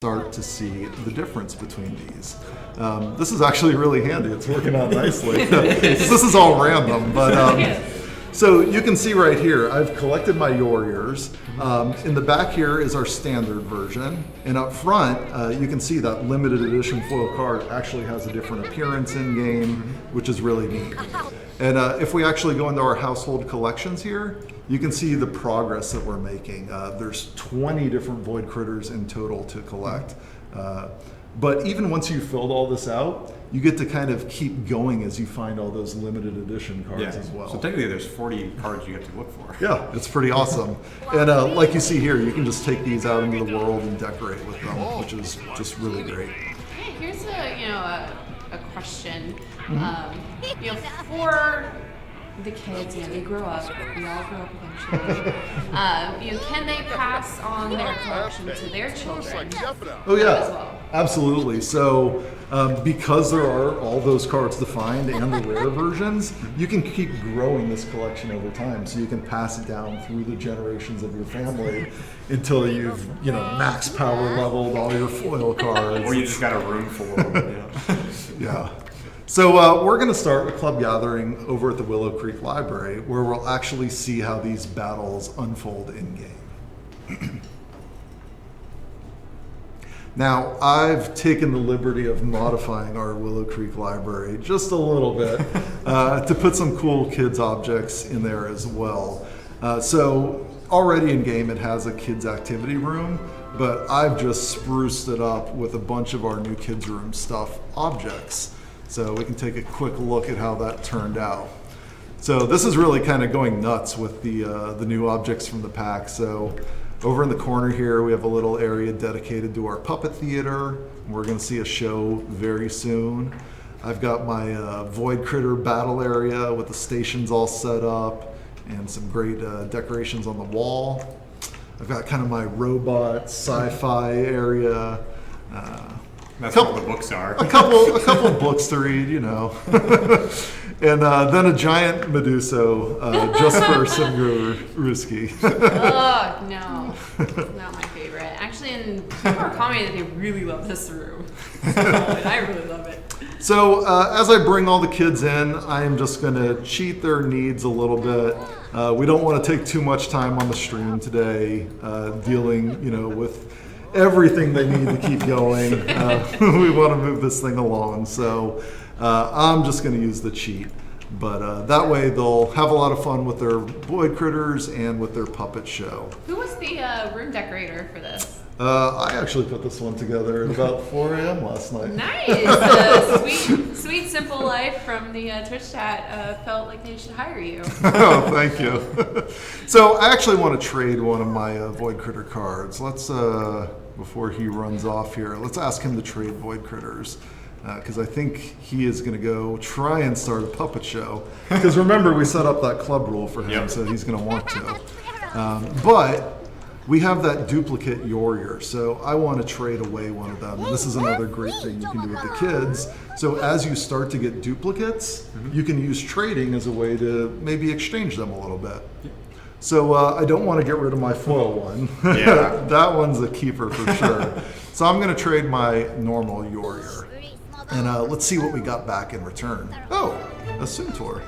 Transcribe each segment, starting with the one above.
start to see the difference between these. This is actually really handy. It's working out nicely. This is all random, but so you can see right here, I've collected my Warriors. In the back here is our standard version, and up front you can see that limited edition foil card actually has a different appearance in game, which is really neat. And if we actually go into our household collections here, you can see the progress that we're making. There's 20 different Void Critters in total to collect. But even once you've filled all this out, you get to kind of keep going as you find all those limited edition cards as well. So technically there's 40 cards you have to look for. Yeah, it's pretty awesome. And like you see here, you can just take these out into the world and decorate with them, which is just really great. Hey, here's a question. For the kids, they grow up. We all grow up eventually. Can they pass on their collection to their children? Oh yeah, as well? Absolutely. So because there are all those cards to find and the rare versions, you can keep growing this collection over time. So you can pass it down through the generations of your family until you've max power leveled all your foil cards. Or you just got a room full of them. Yeah. So we're going to start a club gathering over at the Willow Creek Library, where we'll actually see how these battles unfold in game. Now, I've taken the liberty of modifying our Willow Creek Library just a little bit to put some cool kids objects in there as well. So already in game it has a kids activity room, but I've just spruced it up with a bunch of our new kids room stuff objects. So we can take a quick look at how that turned out. So this is really kind of going nuts with the new objects from the pack. So over in the corner here, we have a little area dedicated to our puppet theater. We're going to see a show very soon. I've got my Void Critter battle area with the stations all set up and some great decorations on the wall. I've got kind of my robot sci-fi area. That's what the books are. A couple books to read, and then a giant Meduso just for Simguruski. Oh no, not my favorite. Actually, in people are commenting that they really love this room, and I really love it. So as I bring all the kids in, I am just going to cheat their needs a little bit. We don't want to take too much time on the stream today, dealing, with everything they need to keep going. We want to move this thing along, so I'm just going to use the cheat. But that way they'll have a lot of fun with their Void Critters and with their puppet show. Who was the room decorator for this? I actually put this one together at about 4 a.m. last night. Nice! Sweet Simple Life from the Twitch chat felt like they should hire you. Oh, thank you. So I actually want to trade one of my Void Critter cards. Let's, before he runs off here, let's ask him to trade Void Critters. Because I think he is going to go try and start a puppet show. Because remember, we set up that club rule for him, so he's going to want to. But we have that duplicate Warrior, so I want to trade away one of them. This is another great thing you can do with the kids. So as you start to get duplicates, you can use trading as a way to maybe exchange them a little bit. So I don't want to get rid of my foil one. Yeah. That one's a keeper for sure. So I'm going to trade my normal Warrior. And let's see what we got back in return. Oh, a Suntor.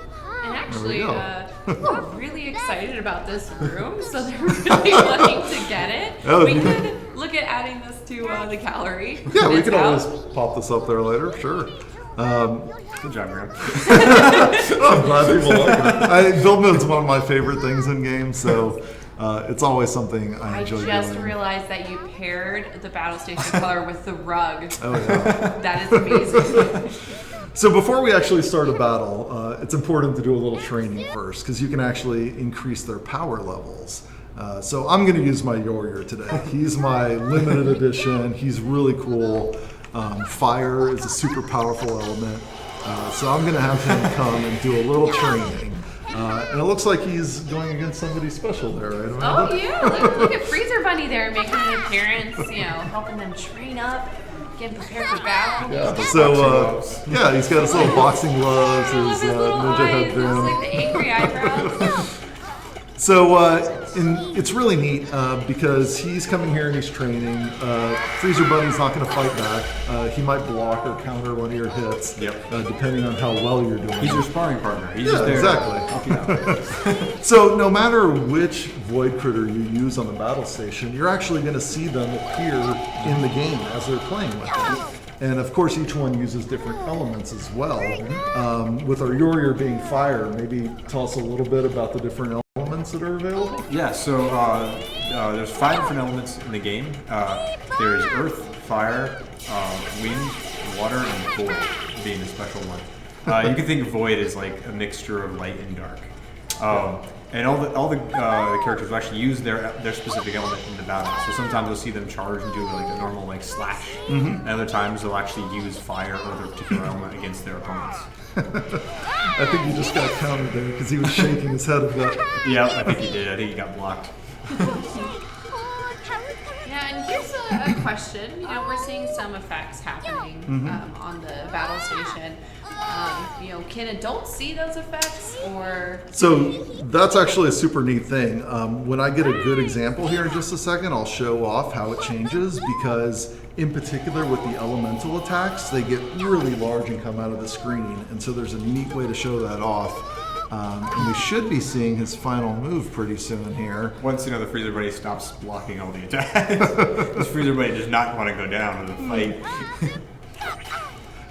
And actually, we're really excited about this room, so they're really wanting to get it. Oh, we could look at adding this to the gallery. Yeah, we could always pop this up there later, sure. Good job, Graham. I'm glad people like it. Build mode's one of my favorite things in games, so it's always something I enjoy doing. I just realized that you paired the battle station color with the rug. Oh yeah. That is amazing. So before we actually start a battle, it's important to do a little training first, because you can actually increase their power levels. So I'm going to use my Warrior today. He's my limited edition. He's really cool. Fire is a super powerful element. So I'm going to have him come and do a little training. And it looks like he's going against somebody special there, right? Oh yeah, look at Freezer Bunny there making an appearance, helping them train up, getting prepared for battle. Yeah, so he's got his little boxing gloves, his little ninja eyes, headband. like the angry eyebrows. So and it's really neat because he's coming here and he's training. Freezer Bunny's not going to fight back. He might block or counter one of your hits, depending on how well you're doing. He's your sparring partner. He's Yeah, just there exactly. to help you out. So no matter which Void Critter you use on the battle station, you're actually going to see them appear in the game as they're playing with it. And of course, each one uses different elements as well. With our Yorior being fire, maybe tell us a little bit about the different elements that are available. Yeah, so there's 5 different elements in the game. There's earth, fire, wind, water, and void being the special one. You can think of void as like a mixture of light and dark. And all the characters will actually use their specific element in the battle. So sometimes you'll see them charge and do like a normal like slash. And other times they'll actually use fire or their particular element against their opponents. I think you just got countered there because he was shaking his head a bit. Yeah, I think he did. I think he got blocked. Yeah, and here's a question. You know, we're seeing some effects happening on the battle station. You know, can adults see those effects, or? So that's actually a super neat thing. When I get a good example here in just a second, I'll show off how it changes because in particular with the elemental attacks, they get really large and come out of the screen. And so there's a neat way to show that off. And we should be seeing his final move pretty soon here. Once the Freezer Buddy stops blocking all the attacks, this Freezer Buddy does not want to go down to the fight.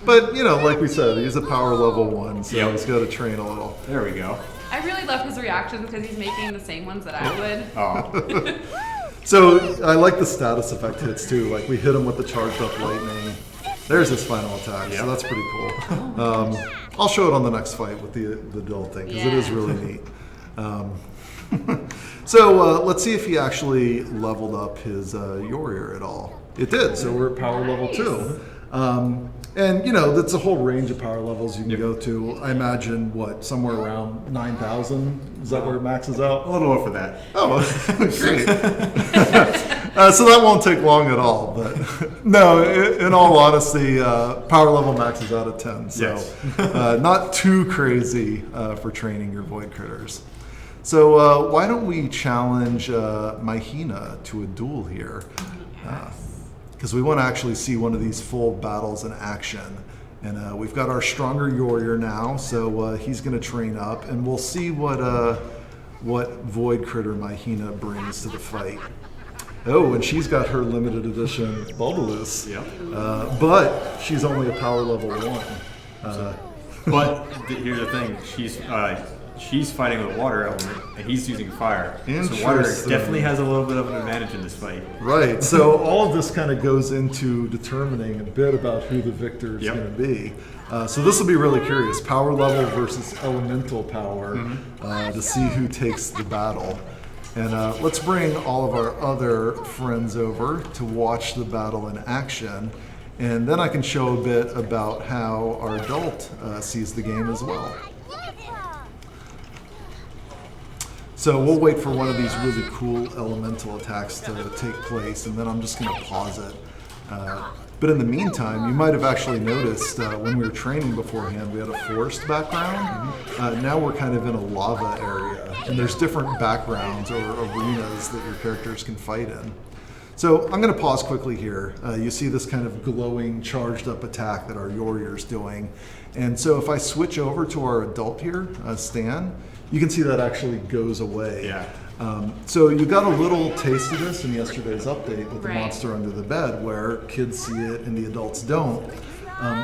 But But, like we said, he's a power level 1, so he's got to train a little. There we go. I really love his reactions because he's making the same ones that I would. Oh. So I like the status effect hits too. Like we hit him with the charged up lightning. There's his final attack, so that's pretty cool. I'll show it on the next fight with the adult thing because it is really neat. So let's see if he actually leveled up his Yorior at all. It did, so we're at power level 2. And that's a whole range of power levels you can go to. I imagine somewhere around 9,000. Is that where it maxes out? A little over that. Oh, great. So that won't take long at all. But no, in all honesty, power level maxes out at 10. So not too crazy for training your Void Critters. So why don't we challenge Mahina to a duel here? Because we want to actually see one of these full battles in action. And we've got our stronger Yorior now, so he's going to train up, and we'll see what Void Critter Mahina brings to the fight. Oh, and she's got her limited edition Bulbalus. But she's only a power level 1. But here's the thing: she's fighting with a water element, and he's using fire. So water definitely has a little bit of an advantage in this fight. Right. So all of this kind of goes into determining a bit about who the victor is going to be. So this will be really curious: power level versus elemental power, to see who takes the battle. And let's bring all of our other friends over to watch the battle in action. And then I can show a bit about how our adult sees the game as well. So we'll wait for one of these really cool elemental attacks to take place, and then I'm just going to pause it. But in the meantime, you might have actually noticed when we were training beforehand, we had a forest background. Now we're kind of in a lava area, and there's different backgrounds or arenas that your characters can fight in. So I'm going to pause quickly here. You see this kind of glowing, charged up attack that our Yorior's doing. And so if I switch over to our adult here, Stan, you can see that actually goes away. So you got a little taste of this in yesterday's update with the monster under the bed, where kids see it and the adults don't.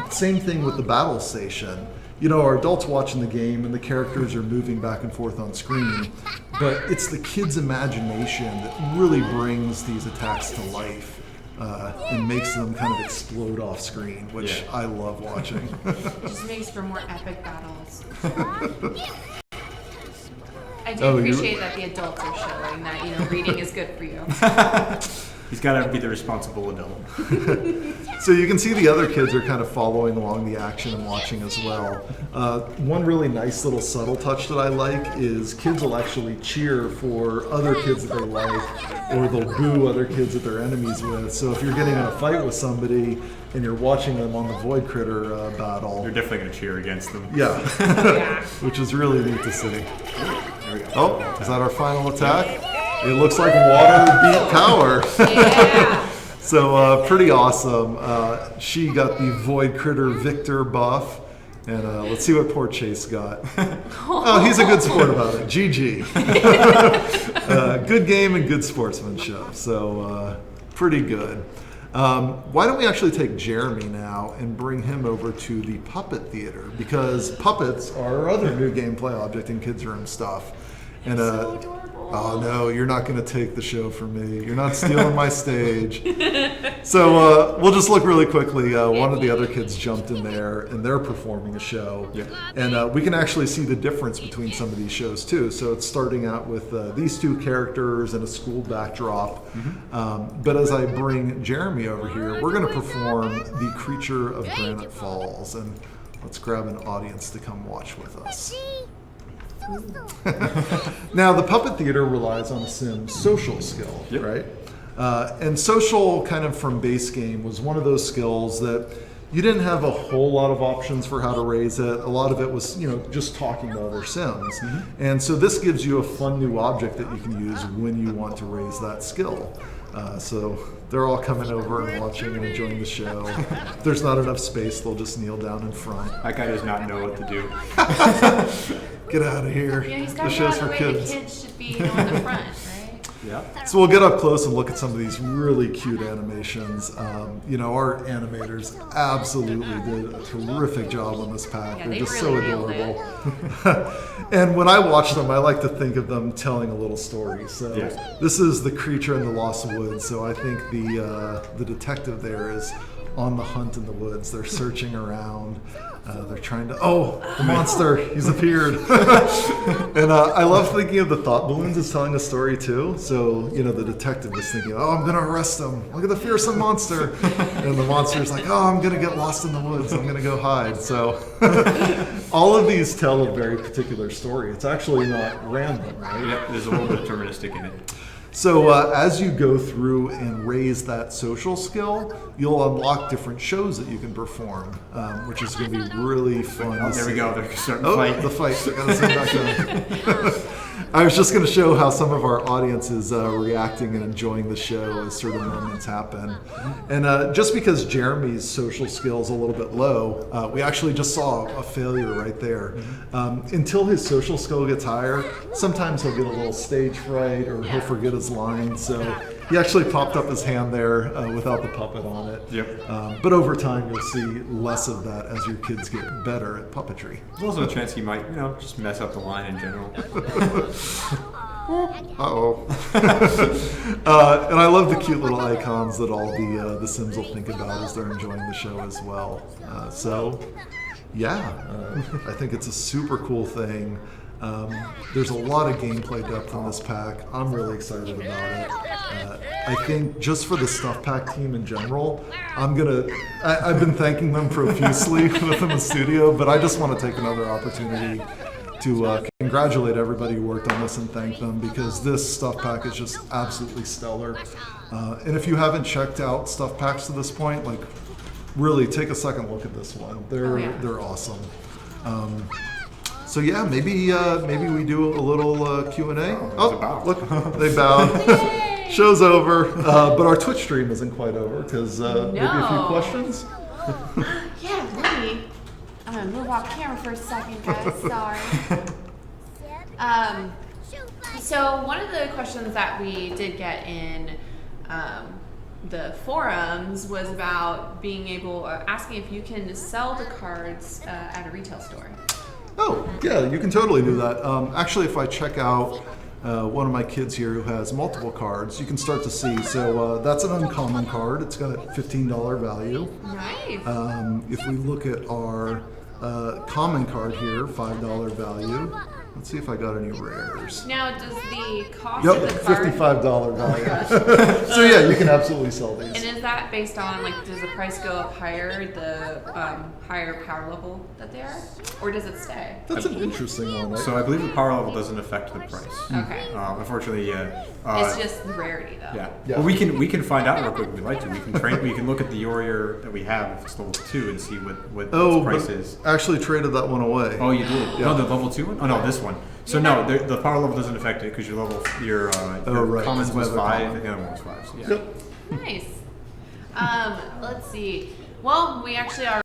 Same thing with the battle station. Our adults watching the game and the characters are moving back and forth on screen, but it's the kids' imagination that really brings these attacks to life and makes them kind of explode off screen, which I love watching. Just makes for more epic battles. I do appreciate that the adults are showing that, reading is good for you. He's got to be the responsible adult. So you can see the other kids are kind of following along the action and watching as well. One really nice little subtle touch that I like is kids will actually cheer for other kids that they like, or they'll boo other kids that they're enemies with. So if you're getting in a fight with somebody and you're watching them on the Void Critter battle, You're definitely going to cheer against them. yeah, which is really neat to see. There we go. Oh, is that our final attack? It looks like water beat power. Yeah. So pretty awesome. She got the Void Critter Victor buff. And let's see what poor Chase got. Oh, he's a good sport about it. GG. Good game and good sportsmanship. So pretty good. Why don't we actually take Jeremy now and bring him over to the Puppet Theater? Because puppets are our other new gameplay object in Kids Room stuff. And So adorable. oh no, you're not going to take the show from me. You're not stealing my stage. So we'll just look really quickly. One of the other kids jumped in there, and they're performing a show. Yep. And we can actually see the difference between some of these shows too. So it's starting out with these two characters and a school backdrop. But as I bring Jeremy over here, we're going to perform The Creature of Granite Falls. And let's grab an audience to come watch with us. Now, the Puppet Theater relies on a Sim social skill, Yep. right? And social, kind of from base game, was one of those skills that you didn't have a whole lot of options for how to raise it. A lot of it was, just talking to other Sims. And so this gives you a fun new object that you can use when you want to raise that skill. So they're all coming over and watching and enjoying the show. If there's not enough space, they'll just kneel down in front. That guy does not know what to do. Get out of here. Yeah, he's The got to show's go for the way kids. the kids should be on the front, right? Yeah. So we'll get up close and look at some of these really cute animations. Our animators absolutely did a terrific job on this pack. Yeah, They're they just really so nailed adorable. And when I watch them, I like to think of them telling a little story. So Yes. this is The Creature in the Lost Woods. So I think the detective there is on the hunt in the woods. They're searching around. They're trying to, the monster, he's appeared. And I love thinking of the thought balloons as telling a story too. So, the detective is thinking, I'm going to arrest him. Look at the fearsome monster. And the monster's like, I'm going to get lost in the woods. I'm going to go hide. So all of these tell a very particular story. It's actually not random, right? Yep, there's a little bit deterministic in it. So as you go through and raise that social skill, you'll unlock different shows that you can perform, which is going to be really fun. Oh, to there we see. go. They're starting to Oh, fight. the fight. I gotta zoom back down. I was just going to show how some of our audience is reacting and enjoying the show as certain moments happen. And just because Jeremy's social skill is a little bit low, we actually just saw a failure right there. Until his social skill gets higher, sometimes he'll get a little stage fright or he'll forget his line. So he actually popped up his hand there without the puppet on it. Yep. But over time, you'll see less of that as your kids get better at puppetry. There's also a chance he might, just mess up the line in general. Uh-oh. And I love the cute little icons that all the Sims will think about as they're enjoying the show as well. I think it's a super cool thing. There's a lot of gameplay depth in this pack. I'm really excited about it. I think just for the Stuff Pack team in general, I've been thanking them profusely within the studio, but I just want to take another opportunity to congratulate everybody who worked on this and thank them, because this Stuff Pack is just absolutely stellar. And if you haven't checked out Stuff Packs to this point, really take a second look at this one. They're awesome. So maybe we do a little Q&A. Oh, bow. Look, they bowed. Show's over, but our Twitch stream isn't quite over because maybe a few No. questions. Yeah, really. I'm gonna move off camera for a second, guys. Sorry. So one of the questions that we did get in the forums was about being able, asking if you can sell the cards at a retail store. Oh, yeah, you can totally do that. Actually, if I check out one of my kids here who has multiple cards, you can start to see. So that's an uncommon card. It's got a $15 value. Nice. If we look at our common card here, $5 value. Let's see if I got any rares. Now, does the cost Yep, of the card... $55 value. So yeah, you can absolutely sell these. And is that based on, does the price go up higher the higher power level that they are? Or does it stay? That's an interesting one. Right? So I believe the power level doesn't affect the price. Okay. Unfortunately, It's just the rarity, though. yeah. Yeah. Well, we can find out real quick if we'd like to. We can look at the Warrior that we have, if it's level 2, and see what its price but is. actually traded that one away. Oh, you did? Yeah. No, the level 2 one? Oh, no, this one. So no, the power level doesn't affect it because your right. commons It's was weather 5, common. and the other one was 5. So yeah. Yep. Nice. Let's see. Well, we actually are